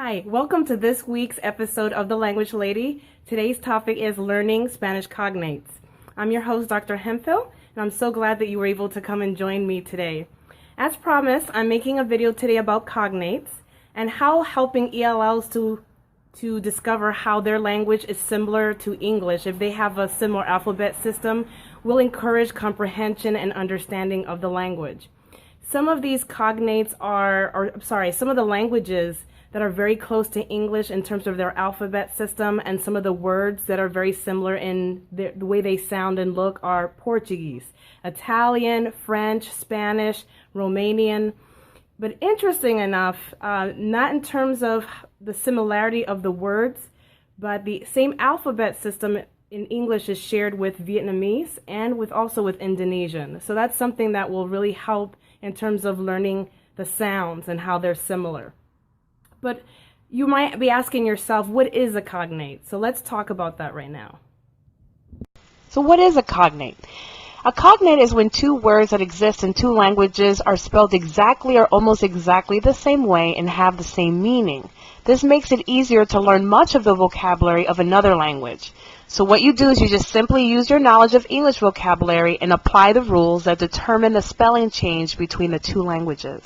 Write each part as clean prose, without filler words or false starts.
Hi, welcome to this week's episode of The Language Lady. Today's topic is learning Spanish cognates. I'm your host, Dr. Hemphill, and I'm so glad that you were able to come and join me today. As promised, I'm making a video today about cognates and how helping ELLs to discover how their language is similar to English, if they have a similar alphabet system, will encourage comprehension and understanding of the language. Some of these cognates some of the languages that are very close to English in terms of their alphabet system, and some of the words that are very similar in the way they sound and look are Portuguese, Italian, French, Spanish, Romanian. But interesting enough, not in terms of the similarity of the words, but the same alphabet system in English is shared with Vietnamese and also with Indonesian. So that's something that will really help in terms of learning the sounds and how they're similar. But you might be asking yourself, what is a cognate? So let's talk about that right now. So what is a cognate? A cognate is when two words that exist in two languages are spelled exactly or almost exactly the same way and have the same meaning. This makes it easier to learn much of the vocabulary of another language. So what you do is you just simply use your knowledge of English vocabulary and apply the rules that determine the spelling change between the two languages.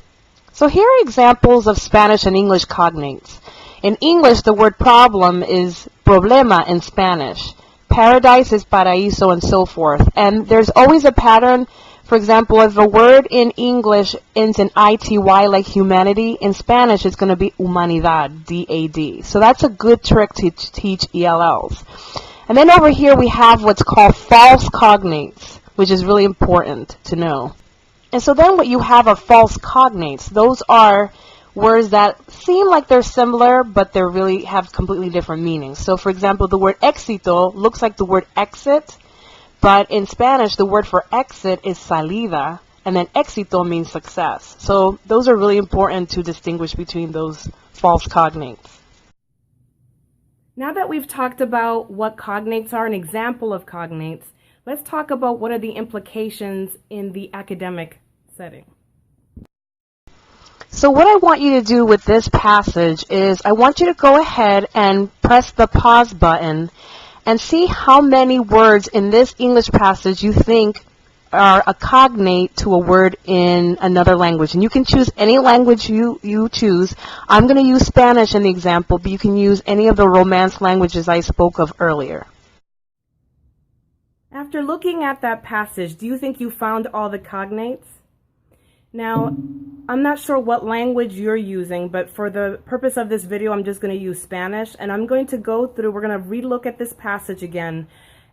So here are examples of Spanish and English cognates. In English, the word problem is problema in Spanish. Paradise is paraíso, and so forth. And there's always a pattern. For example, if a word in English ends in ity like humanity, in Spanish it's going to be humanidad, D-A-D. So that's a good trick to teach ELLs. And then over here we have what's called false cognates, which is really important to know. And so then what you have are false cognates. Those are words that seem like they're similar, but they really have completely different meanings. So for example, the word éxito looks like the word exit, but in Spanish the word for exit is salida, and then éxito means success. So those are really important to distinguish between those false cognates. Now that we've talked about what cognates are, an example of cognates, let's talk about what are the implications in the academic setting. So what I want you to do with this passage is I want you to go ahead and press the pause button and see how many words in this English passage you think are a cognate to a word in another language. And you can choose any language you choose. I'm going to use Spanish in the example, but you can use any of the Romance languages I spoke of earlier. After looking at that passage, do you think you found all the cognates? Now, I'm not sure what language you're using, but for the purpose of this video, I'm just going to use Spanish, and I'm going to go through, we're going to relook at this passage again,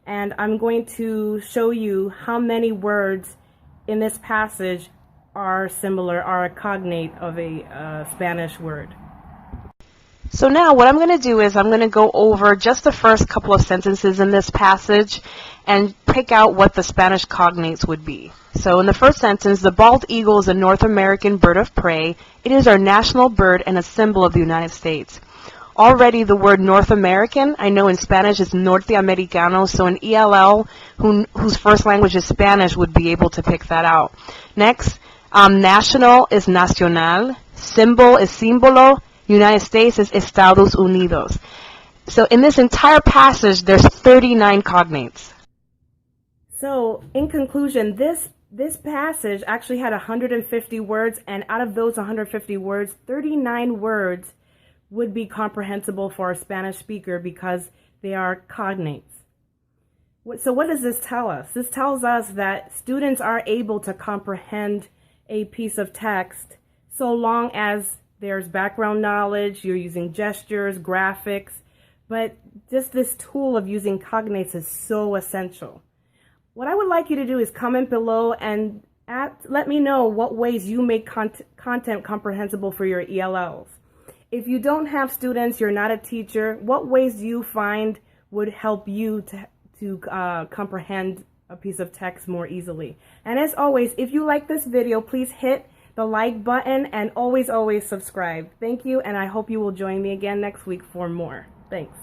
and I'm going to show you how many words in this passage are similar, are a cognate of a Spanish word. So now what I'm going to do is I'm going to go over just the first couple of sentences in this passage and pick out what the Spanish cognates would be. So in the first sentence, the bald eagle is a North American bird of prey. It is our national bird and a symbol of the United States. Already the word North American, I know in Spanish is norteamericano, so an ELL whose first language is Spanish would be able to pick that out. Next, national is nacional, symbol is símbolo, United States is Estados Unidos. So in this entire passage, there's 39 cognates. So in conclusion, this passage actually had 150 words, and out of those 150 words, 39 words would be comprehensible for a Spanish speaker because they are cognates. So what does this tell us? This tells us that students are able to comprehend a piece of text so long as there's background knowledge, you're using gestures, graphics, but just this tool of using cognates is so essential. What I would like you to do is comment below and let me know what ways you make content comprehensible for your ELLs. If you don't have students, you're not a teacher, what ways do you find would help you to comprehend a piece of text more easily? And as always, if you like this video, please hit the like button and always subscribe. Thank you, and I hope you will join me again next week for more. Thanks.